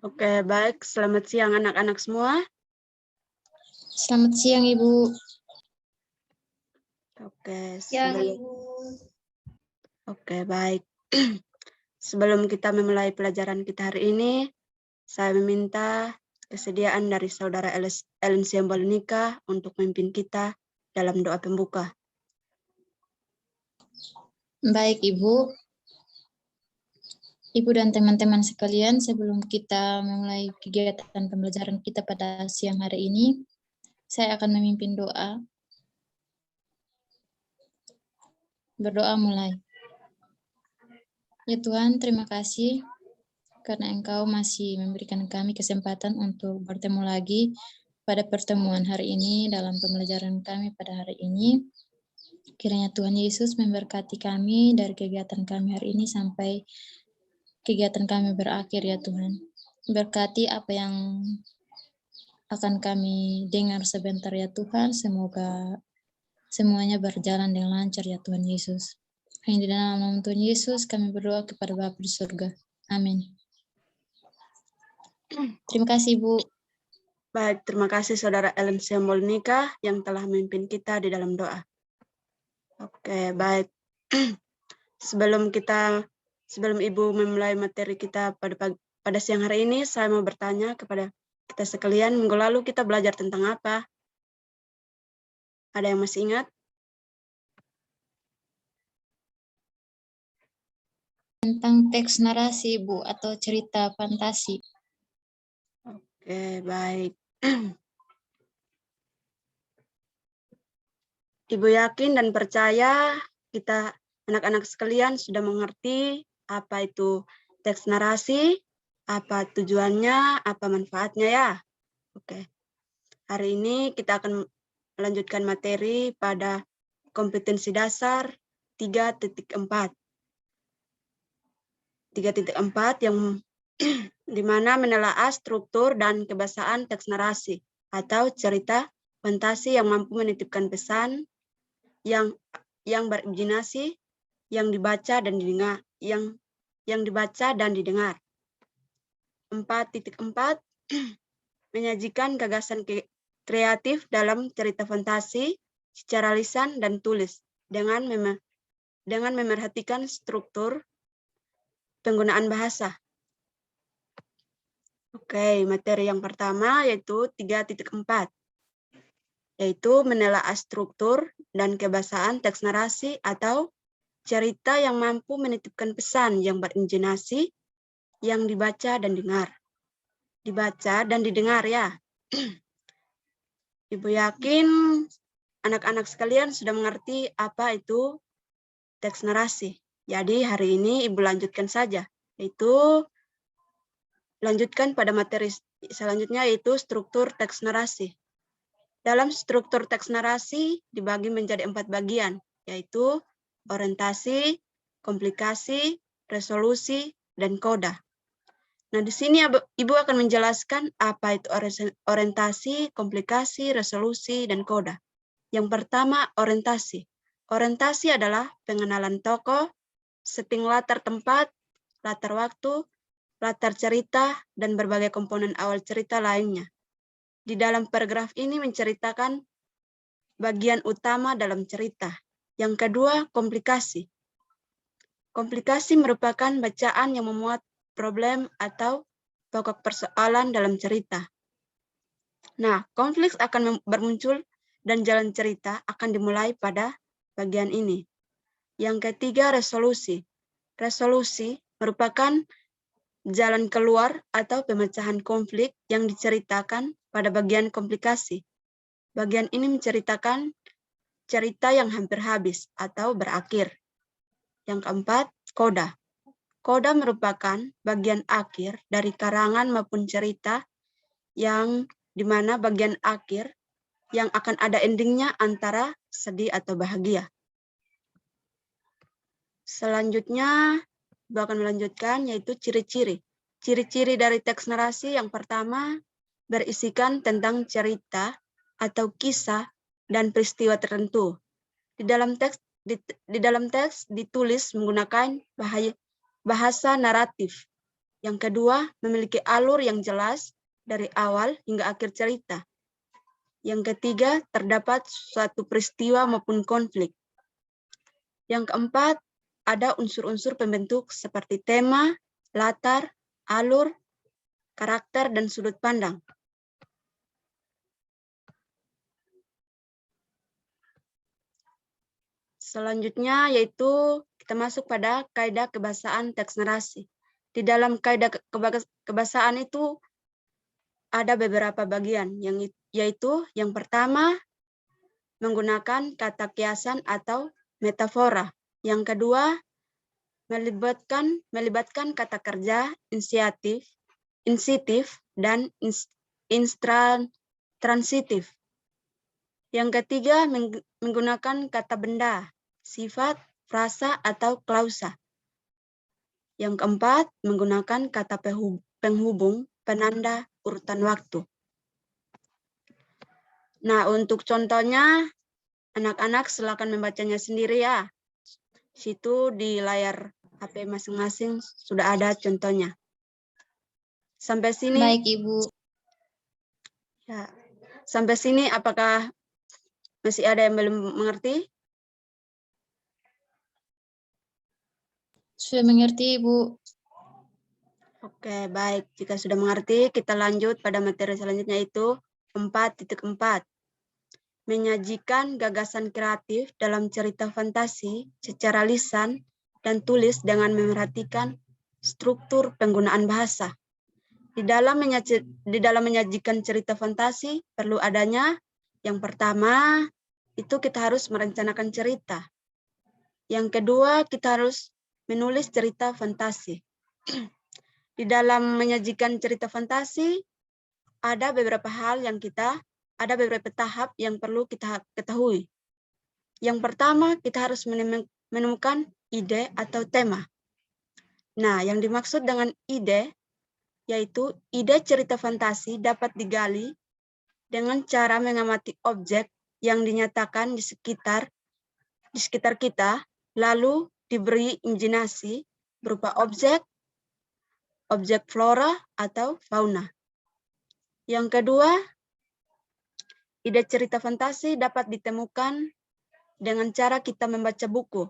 Oke, baik. Selamat siang anak-anak semua. Selamat siang, Ibu. Oke, Siang, Ibu. Oke, baik. Sebelum kita memulai pelajaran kita hari ini, saya meminta kesediaan dari Saudara Ellen Siambalunika untuk memimpin kita dalam doa pembuka. Baik, Ibu. Ibu dan teman-teman sekalian, sebelum kita memulai kegiatan pembelajaran kita pada siang hari ini, saya akan memimpin doa. Berdoa mulai. Ya Tuhan, terima kasih karena Engkau masih memberikan kami kesempatan untuk bertemu lagi pada pertemuan hari ini dalam pembelajaran kami pada hari ini. Kiranya Tuhan Yesus memberkati kami dari kegiatan kami hari ini sampai kegiatan kami berakhir ya Tuhan. Berkati apa yang akan kami dengar sebentar ya Tuhan. Semoga semuanya berjalan dengan lancar ya Tuhan Yesus. Hanya di dalam nama Tuhan Yesus kami berdoa kepada Bapa di surga. Amin. Terima kasih Bu. Baik, terima kasih Saudara Ellen Siambalunika yang telah memimpin kita di dalam doa. Oke, baik. Sebelum Ibu memulai materi kita pada siang hari ini, saya mau bertanya kepada kita sekalian, minggu lalu kita belajar tentang apa? Ada yang masih ingat? Tentang teks narasi Bu atau cerita fantasi. Oke, baik. Ibu yakin dan percaya kita anak-anak sekalian sudah mengerti apa itu teks narasi, apa tujuannya, apa manfaatnya ya. Oke. Hari ini kita akan melanjutkan materi pada kompetensi dasar 3.4. 3.4 yang dimana menelaah struktur dan kebahasaan teks narasi atau cerita fantasi yang mampu menitipkan pesan yang berimajinasi, yang dibaca dan didengar, yang dibaca dan didengar. 4.4 menyajikan gagasan kreatif dalam cerita fantasi secara lisan dan tulis dengan memerhatikan struktur penggunaan bahasa. Oke, materi yang pertama yaitu 3.4. Yaitu menelaah struktur dan kebahasaan teks narasi atau cerita yang mampu menitipkan pesan yang berimajinasi, yang dibaca dan dengar. Dibaca dan didengar ya. Ibu yakin anak-anak sekalian sudah mengerti apa itu teks narasi. Jadi hari ini Ibu lanjutkan saja, yaitu lanjutkan pada materi selanjutnya yaitu struktur teks narasi. Dalam struktur teks narasi dibagi menjadi 4 bagian, yaitu orientasi, komplikasi, resolusi, dan koda. Nah, di sini Ibu akan menjelaskan apa itu orientasi, komplikasi, resolusi, dan koda. Yang pertama, orientasi. Orientasi adalah pengenalan tokoh, setting latar tempat, latar waktu, latar cerita, dan berbagai komponen awal cerita lainnya. Di dalam paragraf ini menceritakan bagian utama dalam cerita. Yang kedua, komplikasi. Komplikasi merupakan bacaan yang memuat problem atau pokok persoalan dalam cerita. Nah, konflik akan bermuncul dan jalan cerita akan dimulai pada bagian ini. Yang ketiga, resolusi. Resolusi merupakan jalan keluar atau pemecahan konflik yang diceritakan pada bagian komplikasi. Bagian ini menceritakan cerita yang hampir habis atau berakhir. Yang keempat, koda. Koda merupakan bagian akhir dari karangan maupun cerita yang dimana bagian akhir yang akan ada endingnya antara sedih atau bahagia. Selanjutnya, Ibu akan melanjutkan yaitu ciri-ciri. Ciri-ciri dari teks narasi yang pertama berisikan tentang cerita atau kisah dan peristiwa tertentu. Di dalam teks ditulis menggunakan bahasa naratif Yang kedua, memiliki alur yang jelas dari awal hingga akhir cerita. Yang ketiga, terdapat suatu peristiwa maupun konflik. Yang keempat, ada unsur-unsur pembentuk seperti tema, latar, alur, karakter, dan sudut pandang. Selanjutnya yaitu kita masuk pada kaidah kebahasaan teks narasi. Di dalam kaidah kebahasaan itu ada beberapa bagian, yaitu yang pertama menggunakan kata kiasan atau metafora. Yang kedua melibatkan kata kerja insitif dan transitif. Yang ketiga menggunakan kata benda, sifat, frasa, atau klausa. Yang keempat, menggunakan kata penghubung, penanda, urutan waktu. Nah, untuk contohnya, anak-anak silakan membacanya sendiri ya. Situ di layar HP masing-masing sudah ada contohnya. Sampai sini. Baik, Ibu. Ya. Sampai sini apakah masih ada yang belum mengerti? Sudah mengerti, Ibu. Oke, baik. Jika sudah mengerti, kita lanjut pada materi selanjutnya yaitu 4.4. Menyajikan gagasan kreatif dalam cerita fantasi secara lisan dan tulis dengan memerhatikan struktur penggunaan bahasa. Di dalam menyajikan cerita fantasi perlu adanya yang pertama itu kita harus merencanakan cerita. Yang kedua kita harus menulis cerita fantasi. Di dalam menyajikan cerita fantasi ada beberapa tahap yang perlu kita ketahui. Yang pertama kita harus menemukan ide atau tema. Nah, yang dimaksud dengan ide yaitu ide cerita fantasi dapat digali dengan cara mengamati objek yang dinyatakan di sekitar kita, lalu diberi imajinasi berupa objek flora atau fauna. Yang kedua, ide cerita fantasi dapat ditemukan dengan cara kita membaca buku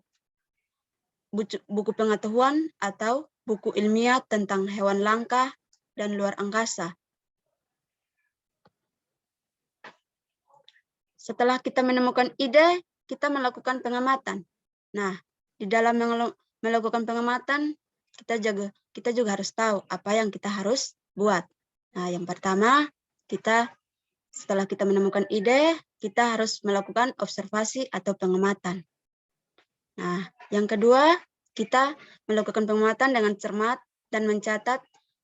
pengetahuan atau buku ilmiah tentang hewan langka dan luar angkasa. Setelah kita menemukan ide, kita melakukan pengamatan. Nah, di dalam melakukan pengamatan, kita juga harus tahu apa yang kita harus buat. Nah, yang pertama, setelah kita menemukan ide, kita harus melakukan observasi atau pengamatan. Nah, yang kedua, kita melakukan pengamatan dengan cermat dan mencatat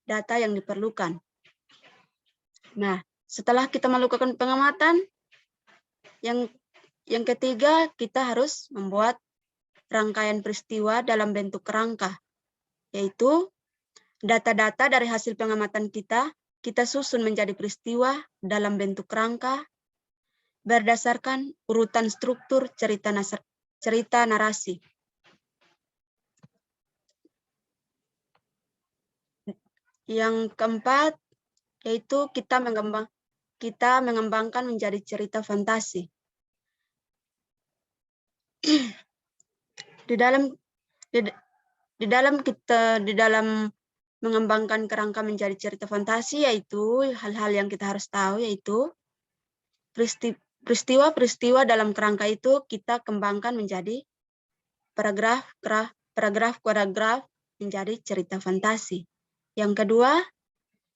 data yang diperlukan. Nah, setelah kita melakukan pengamatan, yang ketiga, kita harus membuat rangkaian peristiwa dalam bentuk kerangka, yaitu data-data dari hasil pengamatan kita susun menjadi peristiwa dalam bentuk rangka berdasarkan urutan struktur cerita narasi. Yang keempat, yaitu kita mengembangkan menjadi cerita fantasi. Di dalam mengembangkan kerangka menjadi cerita fantasi, yaitu hal-hal yang kita harus tahu, yaitu peristiwa-peristiwa dalam kerangka itu kita kembangkan menjadi paragraf menjadi cerita fantasi. Yang kedua,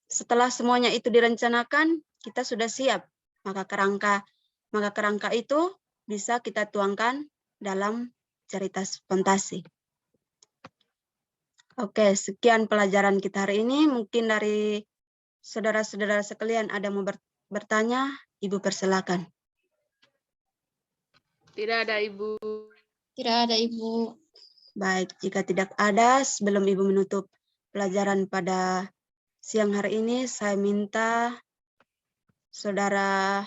setelah semuanya itu direncanakan, kita sudah siap. Maka kerangka itu bisa kita tuangkan dalam cerita fantasi. Oke, sekian pelajaran kita hari ini. Mungkin dari saudara-saudara sekalian ada mau bertanya, Ibu persilakan. Tidak ada, Ibu. Tidak ada, Ibu. Baik, jika tidak ada, sebelum Ibu menutup pelajaran pada siang hari ini, saya minta Saudara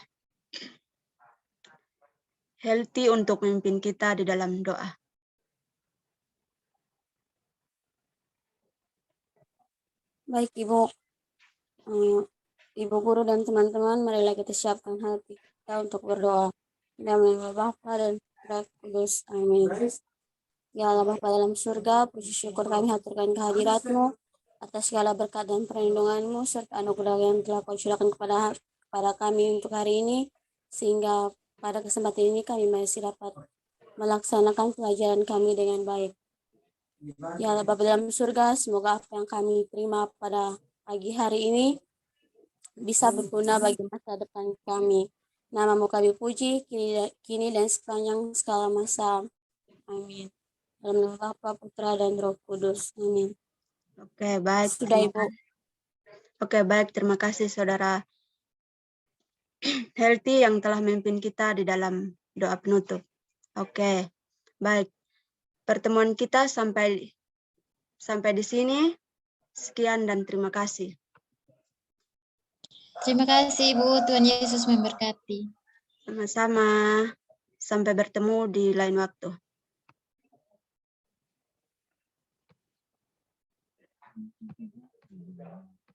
Healthy untuk memimpin kita di dalam doa. Baik Ibu, Ibu guru dan teman-teman, marilah kita siapkan hati kita untuk berdoa. Dalam nama Bapa dan Roh Kudus. Amin. Ya Allah Bapa dalam surga, puji syukur kami haturkan kehadirat-Mu atas segala berkat dan perlindungan-Mu serta anugerah yang telah Kau curahkan kepada kami untuk hari ini, sehingga pada kesempatan ini kami masih dapat melaksanakan pelajaran kami dengan baik. Ya Allah Bapa dalam surga, semoga apa yang kami terima pada pagi hari ini bisa berguna bagi masa depan kami. Nama-Mu kami puji, kini dan sepanjang segala masa. Amin. Dalam nama Bapa, Putra, dan Roh Kudus. Amin. Oke, baik. Sudah Ibu. Oke, baik. Terima kasih Saudara Healthy yang telah memimpin kita di dalam doa penutup. Oke, baik. Pertemuan kita sampai di sini. Sekian dan terima kasih. Terima kasih Ibu, Tuhan Yesus memberkati. Sama-sama. Sampai bertemu di lain waktu.